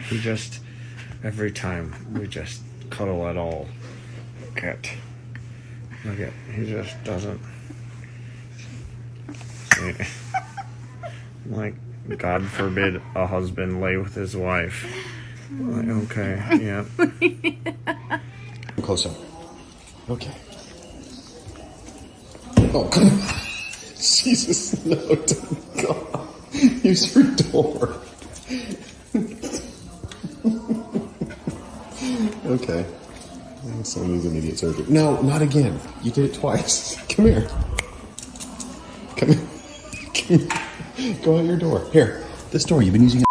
He just, every time we just cuddle at all. Look at, he just doesn't. See, like, God forbid a husband lay with his wife. Like, okay, yeah. Closer. Okay. Oh, come on. Jesus, no, God. Use your door. Okay. Someone needs immediate surgery. No, not again. You did it twice. Come here. Come here. Come here. Go out your door. Here. This door, you've been using it.